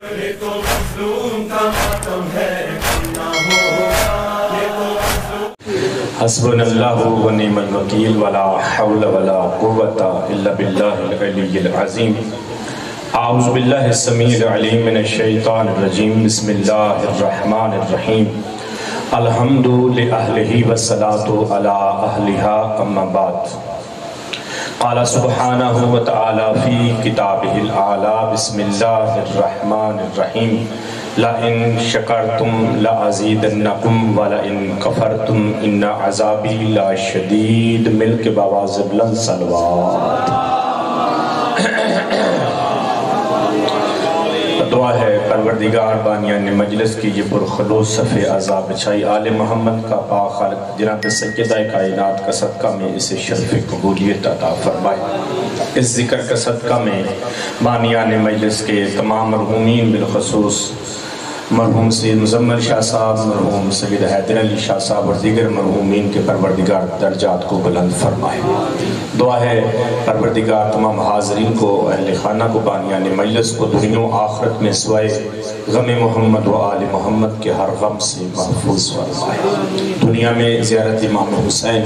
حسبنا اللہ و نعم الوکیل ولا حول ولا قوة الا باللہ العلی العظیم. اعوذ باللہ السمیع العلیم من الشیطان الرجیم. بسم اللہ الرحمن الرحیم. الحمد لأہلہ والصلاة علی اہلہا اما بعد. قال سبحانہ وتعالی فی کتابہ الاعلی. بسم اللہ الرحمن الرحیم. لَإِن شَكَرْتُمْ لَأَزِيدَنَّكُمْ وَلَإِن كَفَرْتُمْ إِنَّ عَذَابِي لَشَدِيدٌ. مل کے باواز بلند صلوات. دعا ہے پروردگار بانیان مجلس کی یہ پرخلوص صفحے عذاب بچھائی آل محمد کا پاک خالق جناب سیدہ کائنات کا صدقہ میں اسے شرف قبولیت عطا فرمائے. اس ذکر کا صدقہ میں بانیان مجلس کے تمام مرحومین بالخصوص مرحوم سید مزمل شاہ صاحب، مرحوم سید حیدر علی شاہ صاحب اور دیگر مرحومین کے پروردگار درجات کو بلند فرمائے. دعا ہے پروردگار تمام حاضرین کو، اہل خانہ کو، بانیان مجلس کو دنیا و آخرت میں سوائے غم محمد و آل محمد کے ہر غم سے محفوظ فرمائے. دنیا میں زیارت امام حسین،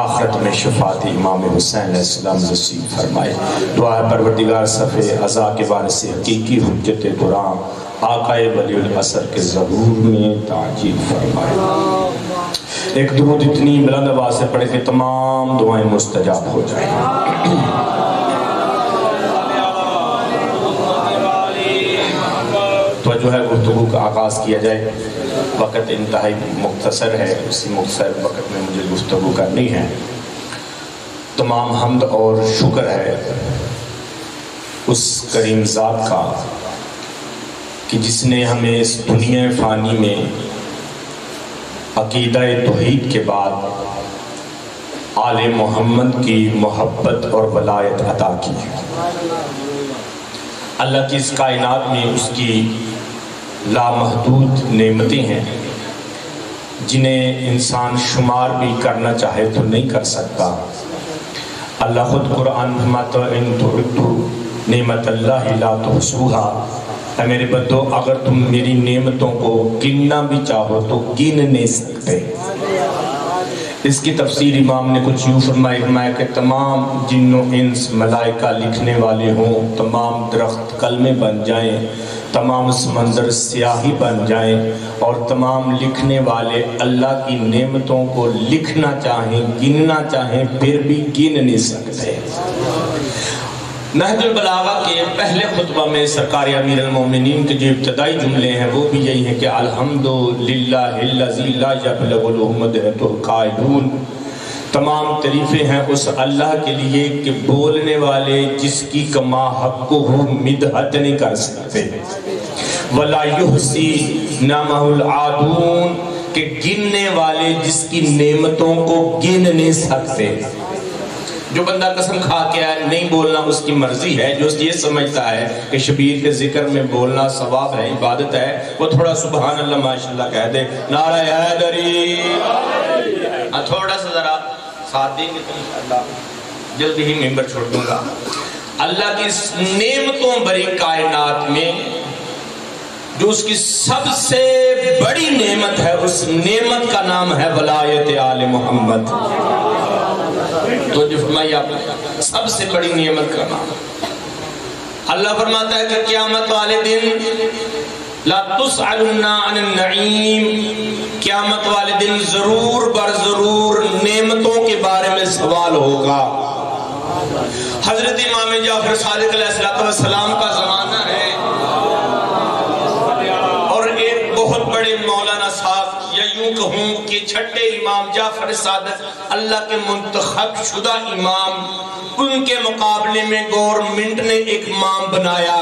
آخرت میں شفاعت امام حسین علیہ السلام نصیب فرمائے. دعا ہے پروردگار صفحے عزا کے بارے سے حقیقی حجت قرآن آقائے ولی العصر کے ظہور میں تعجیل فرمائے. ایک درود اتنی بلند آواز سے پڑھے کہ تمام دعائیں مستجاب ہو جائیں. تو جو ہے گفتگو کا آغاز کیا جائے. وقت انتہائی مختصر ہے، اسی مختصر وقت میں مجھے گفتگو کرنی ہے. تمام حمد اور شکر ہے اس کریم ذات کا کہ جس نے ہمیں اس دنیا فانی میں عقیدہ توحید کے بعد آل محمد کی محبت اور ولایت عطا کی. اللہ کی اس کائنات میں اس کی لامحدود نعمتیں ہیں جنہیں انسان شمار بھی کرنا چاہے تو نہیں کر سکتا. اللہ خود قرآن فرماتا ہے ان تعدوا نعمت اللہ لا تحصوها. اے میرے بندو، اگر تم میری نعمتوں کو گننا بھی چاہو تو گن نہیں سکتے. اس کی تفسیر امام نے کچھ یوں فرمایا کہ تمام جن و انس ملائکہ لکھنے والے ہوں، تمام درخت کلمے بن جائیں، تمام سمندر سیاہی بن جائیں اور تمام لکھنے والے اللہ کی نعمتوں کو لکھنا چاہیں، گننا چاہیں، پھر بھی گن نہیں سکتے. نہج البلاغہ کے پہلے خطبہ میں سرکار امیر المومنین کے جو ابتدائی جملے ہیں وہ بھی یہی ہیں کہ الحمدللہ الذی لا یبلغ مدحہ القائلون. تمام تعریفیں ہیں اس اللہ کے لیے کہ بولنے والے جس کی کما حق کو مدحت نہیں کر سکتے. ولا یحصی نعمہ العادون، کہ گننے والے جس کی نعمتوں کو گن نہیں سکتے. جو بندہ قسم کھا کے نہیں بولنا اس کی مرضی ہے، جو یہ سمجھتا ہے کہ شبیر کے ذکر میں بولنا ثواب ہے، عبادت ہے، وہ تھوڑا سبحان اللہ ماشاءاللہ کہہ دے. نعرہ حیدری. تھوڑا سا ذرا ساتھ دیں گے تو انشاءاللہ جلد ہی ممبر چھوڑ دوں گا. اللہ کی اس نعمتوں بری کائنات میں جو اس کی سب سے بڑی نعمت ہے، اس نعمت کا نام ہے ولایت آل محمد. تو جو فرمائی آپ نے سب سے بڑی نعمت کا نام. اللہ فرماتا ہے کہ قیامت والے دن لا تسألن عن النعیم، قیامت والے دن ضرور بر ضرور نعمتوں کے بارے میں سوال ہوگا. حضرت امام جعفر صادق علیہ السلام کا زمانہ ہے اور ایک بہت بڑے مولانا صاحب یا یوں کہوں کہ چھٹے امام جعفر صادق اللہ کے منتخب شدہ امام، ان کے مقابلے میں گورنمنٹ نے ایک امام بنایا.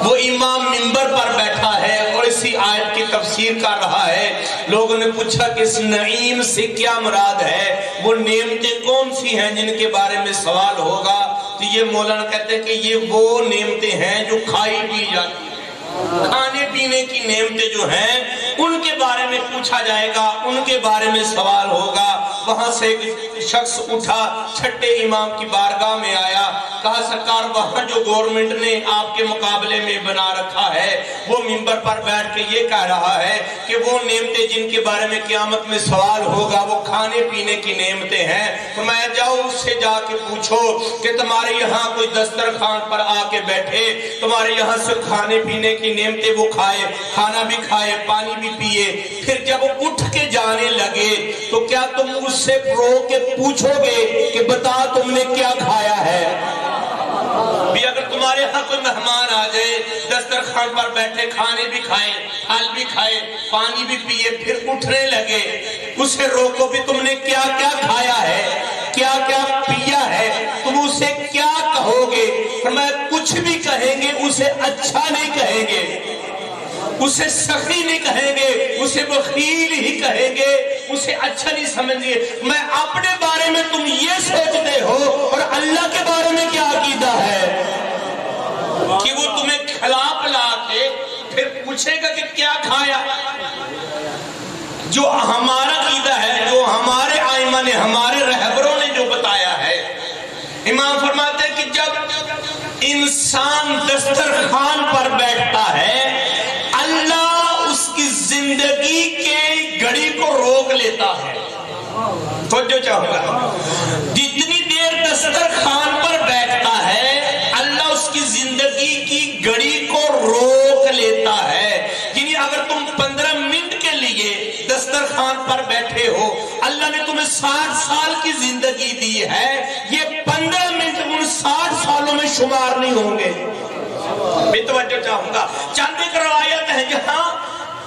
وہ امام منبر پر بیٹھا ہے اور اسی آیت کی تفسیر کر رہا ہے. لوگوں نے پوچھا کہ اس نعیم سے کیا مراد ہے، وہ نعمتیں کون سی ہیں جن کے بارے میں سوال ہوگا. تو یہ مولانا کہتے ہیں کہ یہ وہ نعمتیں ہیں جو کھائی پی جاتی ہیں. کھانے پینے کی نعمتیں جو ہیں ان کے بارے میں پوچھا جائے گا، ان کے بارے میں سوال ہوگا. وہاں سے ایک شخص اٹھا، چھٹے امام کی بارگاہ میں آیا کہا سرکار وہاں جو گورنمنٹ نے آپ کے مقابلے میں بنا رکھا ہے وہ منبر پر بیٹھ کے یہ کہہ رہا ہے کہ وہ نعمتیں جن کے بارے میں قیامت میں سوال ہوگا وہ کھانے پینے کی نعمتیں ہیں، فرمایا جاؤ اس سے جا کے پوچھو کہ تمہارے یہاں کوئی دسترخوان پر آ کے بیٹھے، تمہارے یہاں سے کھانے پینے کی نعمتیں وہ کھائے، کھانا بھی کھائے پانی بھی پیے، پھر جب اٹھ کے جانے لگے تو کیا تم اس سے رو کے پوچھو گے کہ بتا تم نے کیا کھایا ہے؟ بھی اگر تمہارے ہاں کوئی مہمان آ جائے دسترخوان پر بیٹھے کھانے بھی کھائے پھل بھی کھائے پانی بھی پیے پھر اٹھنے لگے، اسے روکو بھی تم نے کیا کیا کھایا ہے کیا کیا پیا ہے، تم اسے کیا کہو گے؟ فرمایا کچھ بھی کہیں گے اسے اچھا نہیں کہیں گے، اسے سخی نہیں کہیں گے، اسے بخیل ہی کہیں گے، اسے اچھا نہیں سمجھیں گے۔ میں اپنے بارے میں تم یہ سوچتے ہو اور اللہ کے بارے میں کیا عقیدہ ہے کہ وہ تمہیں کھلا پلا کے پھر پوچھے گا کہ کیا کھایا؟ جو ہمارا عقیدہ ہے، جو ہمارے ائمہ نے ہمارے رہبروں نے جو بتایا ہے، امام فرماتے ہیں کہ جب انسان دسترخوان پر بیٹھتا ہے اللہ اس کی زندگی کے گھڑی کو روک لیتا ہے۔ توجہ چاہوں گا، جتنی دیر دسترخوان پر بیٹھتا ہے اللہ اس کی زندگی کی گھڑی کو روک لیتا ہے۔ یعنی اگر تم 15 منٹ کے لیے دسترخوان پر بیٹھے ہو، اللہ نے تمہیں 60 سال کی زندگی دی ہے، یہ 15 منٹ ان 60 سالوں میں شمار نہیں ہوں گے۔ میں توجہ چاہوں گا، چند ایک روایت ہے جہاں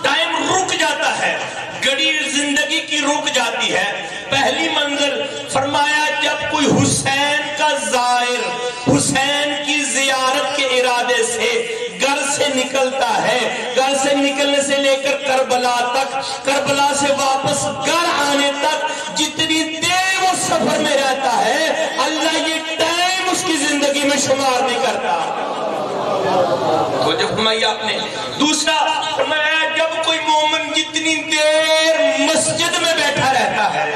ٹائم رک جاتا ہے، گھڑی زندگی کی رک جاتی ہے۔ پہلی منزل فرمایا جب کوئی حسین کا زائر حسین کی زیارت کے ارادے سے گھر سے نکلتا ہے، گھر سے نکلنے سے لے کر کربلا تک، کربلا سے واپس گھر آنے تک جتنی دیر وہ سفر میں رہتا ہے اللہ یہ ٹائم اس کی زندگی میں شمار نہیں کرتا۔ تو جب فرمایا آپ نے دوسرا فرمایا جب کوئی مومن جتنی دیر مسجد میں بیٹھا رہتا ہے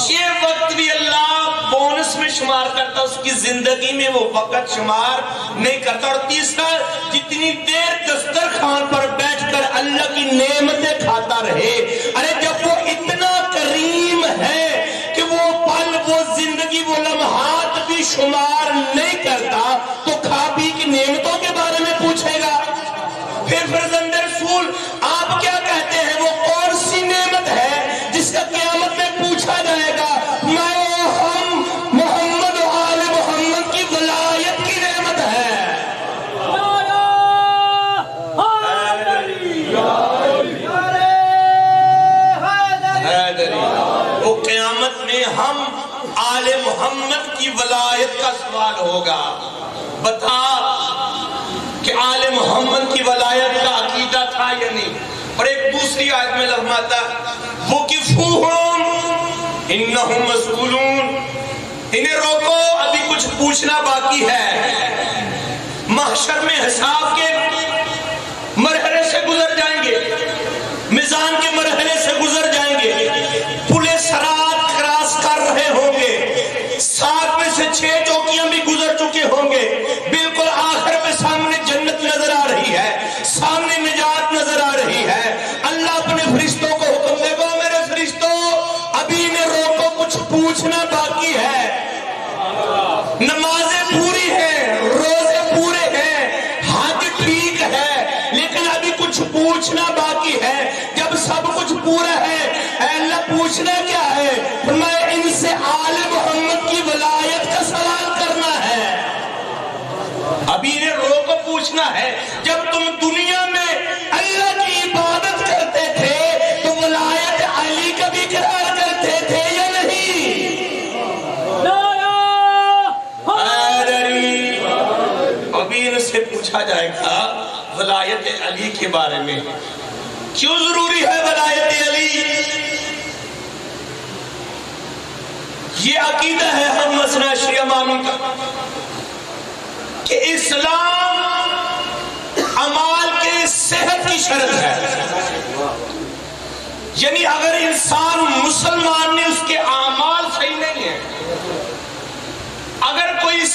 یہ وقت بھی اللہ بونس میں شمار کرتا، اس کی زندگی میں وہ وقت شمار نہیں کرتا۔ اور تیسرا جتنی دیر دسترخوان پر بیٹھ کر اللہ کی نعمتیں کھاتا رہے، ارے جب وہ اتنا کریم ہے کہ وہ پل وہ زندگی وہ لمحات بھی شمار نہیں کرتا تو کھا پی کی نعمتوں کے بارے میں پوچھے گا؟ پھر فرزند رسول آپ کیا کہتے ہیں وہ کون سی نعمت ہے جس کا قیامت میں پوچھا جائے گا؟ میں ہم محمد و آل محمد کی ولایت کی نعمت ہے۔ وہ قیامت میں ہم آل محمد کی ولایت کا سوال ہوگا، بتا کہ آل محمد کی ولایت کا عقیدہ تھا یا نہیں؟ اور ایک دوسری آیت میں لفظ وَقِفُوهُمْ إِنَّهُمْ مَسْئُولُونَ، انہیں روکو ابھی کچھ پوچھنا باقی ہے، محشر میں حساب کے مرحلے سے گزر جائیں گے، میزان کے مرحلے سے گزر جائیں گے، پلے سرات کراس کر رہے ہوں گے، 7 میں سے 6 چوکیاں بھی گزر چکے ہوں گے، بالکل آخر میں سامنے جنت نظر آ رہی ہے، سامنے نجات نظر آ رہی ہے۔ اللہ اپنے فرشتوں کو حکم دے گا میرے فرشتوں ابھی نے روکو کچھ پوچھنا باقی ہے، نمازیں پوری ہیں، روزے پورے ہیں، حج ٹھیک ہے، لیکن ابھی کچھ پوچھنا باقی ہے۔ جب سب کچھ پورا ہے اے اللہ پوچھنا کیا ہے؟ فرمایا ان سے آل محمد کی ولایت کا سوال کرنا ہے۔ ابھی نے رو کو پوچھنا ہے جب تم دنیا میں اللہ کی عبادت کرتے تھے تو ولایت علی کا بھی اقرار کرتے تھے یا نہیں؟ ابھی ان سے پوچھا جائے گا ولایت علی کے بارے میں، کیوں ضروری ہے ولایت علی؟ یہ عقیدہ ہے ہم مسئلہ شیعہ امامی کا کہ اسلام اعمال کے صحت کی شرط ہے، یعنی اگر انسان مسلمان نے اس کے اعمال صحیح نہیں ہیں، اگر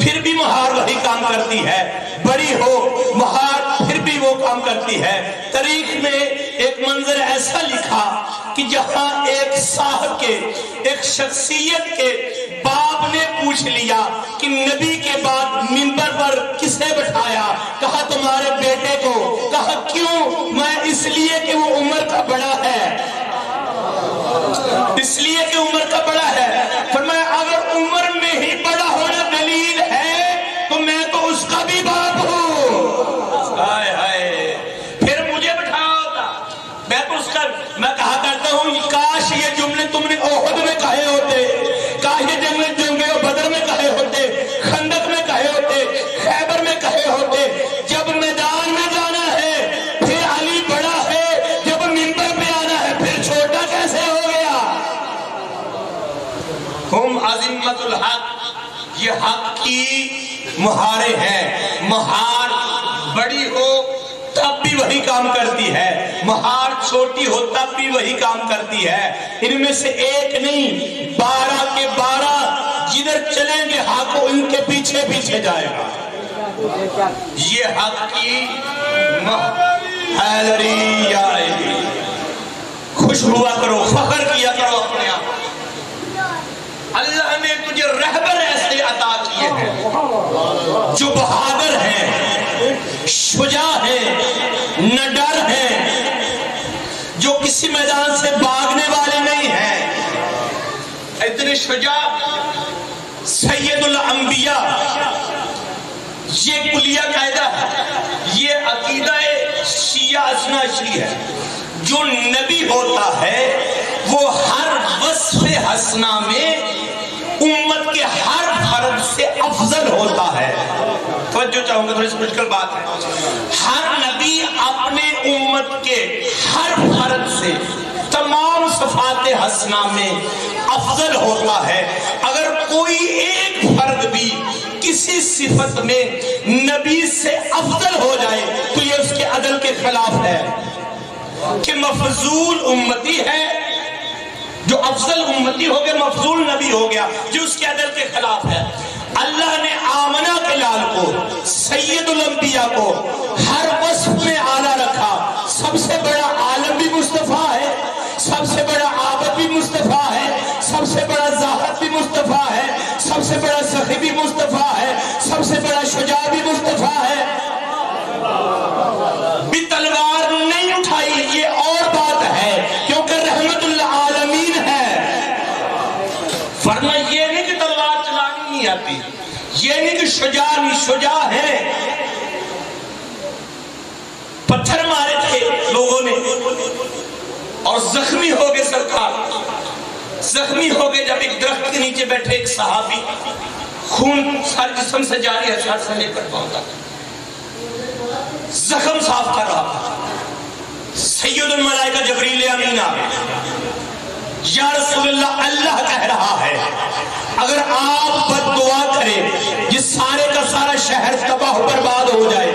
پھر بھی مہار وہی کام کرتی ہے، بڑی ہو مہار پھر بھی وہ کام کرتی ہے۔ تاریخ میں ایک منظر ایسا لکھا کہ جہاں ایک صاحب کے، ایک شخصیت کے باپ نے پوچھ لیا کہ نبی کے بعد منبر پر کسے بٹھایا؟ کہا تمہارے بیٹے کو۔ کہا کیوں؟ میں اس لیے کہ وہ عمر کا بڑا ہے، اس لیے کہ عمر کا بڑا ہے۔ فرمایا اگر عمر میں ہی بڑا ہونا دلیل ہے تو میں تو اس کا بھی باپ ہوں۔ ہائے ہائے، پھر مجھے بٹھایا ہوتا، میں تو اس کا، میں کہا کرتا ہوں کاش یہ جملے تم نے احد میں کہے ہوتے، کاش یہ جملے جنگ بدر میں کہے ہوتے، خندق میں کہے ہوتے، خیبر میں کہے ہوتے۔ جب میدان میں جانا ہے پھر علی بڑا ہے، جب منبر پہ آنا ہے پھر چھوٹا کیسے ہو گیا؟ ہم عظمت الحق، یہ حق کی مہاریں ہیں۔ مہار بڑی ہو تب بھی وہی کام کرتی ہے، مہار چھوٹی ہو تب بھی وہی کام کرتی ہے۔ ان میں سے ایک نہیں، 12 کے 12 جدھر چلیں گے حق ان کے پیچھے پیچھے جائے گا۔ یہ حق کی حیدری آئے گی۔ خوش ہوا کرو، فخر کیا کرو اپنے آپ۔ اللہ نے تجھے رہبر ایسے عطا کیے ہیں جو بہادر ہیں، شجاع ہیں، نڈر ہیں، جو کسی میدان سے بھاگنے والے نہیں ہیں۔ اتنے شجاع سید الانبیاء، یہ کلیہ قاعدہ ہے، یہ عقیدہ شیعہ اثنا عشری ہے۔ جو نبی ہوتا ہے وہ ہر وصف حسنہ میں امت کے ہر فرد سے افضل ہوتا ہے۔ توجہ چاہوں گا، تھوڑی سی مشکل بات ہے۔ ہر نبی اپنے امت کے ہر فرد سے تمام صفات حسنہ میں افضل ہوتا ہے۔ اگر کوئی ایک فرد بھی کسی صفت میں نبی سے افضل ہو جائے تو یہ اس کے عدل کے خلاف ہے کہ مفضول امتی ہے۔ جو افضل امتی ہو گیا مفضول نبی ہو گیا، جو اس کے عدل کے خلاف ہے۔ اللہ نے آمنہ کے لال کو، سید الانبیاء کو ہر وصف میں اعلیٰ رکھا۔ سب سے بڑا عالم بھی مصطفیٰ ہے، سب سے بڑا عابد بھی مصطفیٰ ہے، سب سے بڑا زاہد بھی مصطفیٰ ہے، سب سے بڑا سخی بھی مصطفیٰ ہے، سب سے بڑا شجاع بھی مصطفیٰ ہے۔ بھی تلوار نہیں اٹھائی یہ اور بات ہے کیونکہ رحمت العالمین ہے، ورنہ یہ نہیں کہ تلوار چلانی نہیں آتی، یہ نہیں کہ شجاع نہیں، شجاع ہے۔ پتھر مارے تھے لوگوں نے اور زخمی ہو گئے سرکار، زخمی ہو گئے جب ایک درخت کے نیچے بیٹھے ایک صحابی، خون سر جسم سے جاری ہے، سر سے لے کر پاؤں تک زخم صاف کر رہا تھا۔ سید الملائکہ جبریل امین آ گئے، یا رسول اللہ، اللہ کہہ رہا ہے اگر آپ بد دعا کریں یہ سارے کا سارا شہر تباہ و برباد ہو جائے۔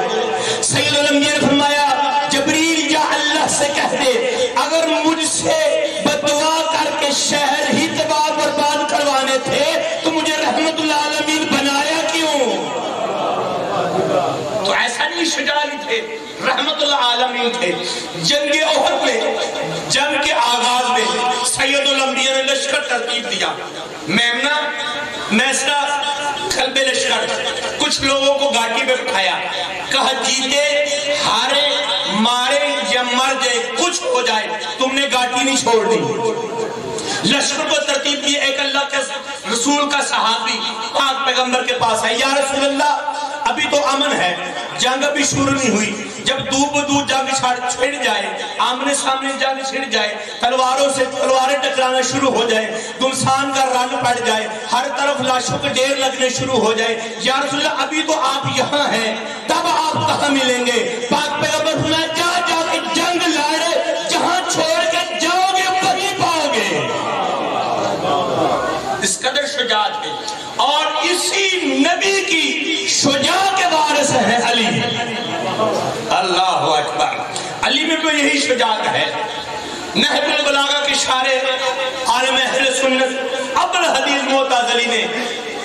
سید الانبیاء نے فرمایا جبریل یا اللہ سے کہتے اگر مجھ سے بد دعا کر کے شہر ہی تباہ و برباد کروانے تھے تو مجھے رحمت العالمین بنایا کیوں؟ تو ایسا نہیں شجاع تھے، رحمت العالمین تھے۔ جنگ احد میں، جنگ کے آغاز میں سید الانبیاء نے لشکر ترتیب دیا، میمنہ، میسرہ، قلب لشکر، کچھ لوگوں کو گھاٹی پہ بٹھایا، کہا جیتے ہارے مارے یا مر جائے کچھ ہو جائے تم نے گھاٹی نہیں چھوڑ دی۔ لشکر کو ترتیب دی، ایک اللہ کے رسول کا صحابی پاک پیغمبر کے پاس ہے، یا رسول اللہ ابھی تو امن ہے، جنگ ابھی شروع نہیں ہوئی، جب دور جنگ چھڑ جائے، آمنے سامنے جنگ چھڑ جائے، تلواروں سے تلواریں ٹکرانا شروع ہو جائے، گمسان کا رن پڑ جائے، ہر طرف لاشوں کے ڈھیر لگنے شروع ہو جائے، یا رسول اللہ ابھی تو آپ یہاں ہیں، تب آپ کہاں ملیں گے؟ پاک پیغمبر فرمایا جا کے جنگ لڑے، جہاں چھوڑ کے جاؤ گے وہیں پاؤ گے۔ اس قدر شجاعت ہے، اور اسی نبی کی شجاع کے وارث ہے علی۔ اللہ اکبر، علی میں بھی یہی شجاعت ہے۔ نہج البلاغہ کے شارح عالم اہل سنت ابو الحدیث معتزلی نے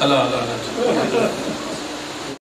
اللہ اللہ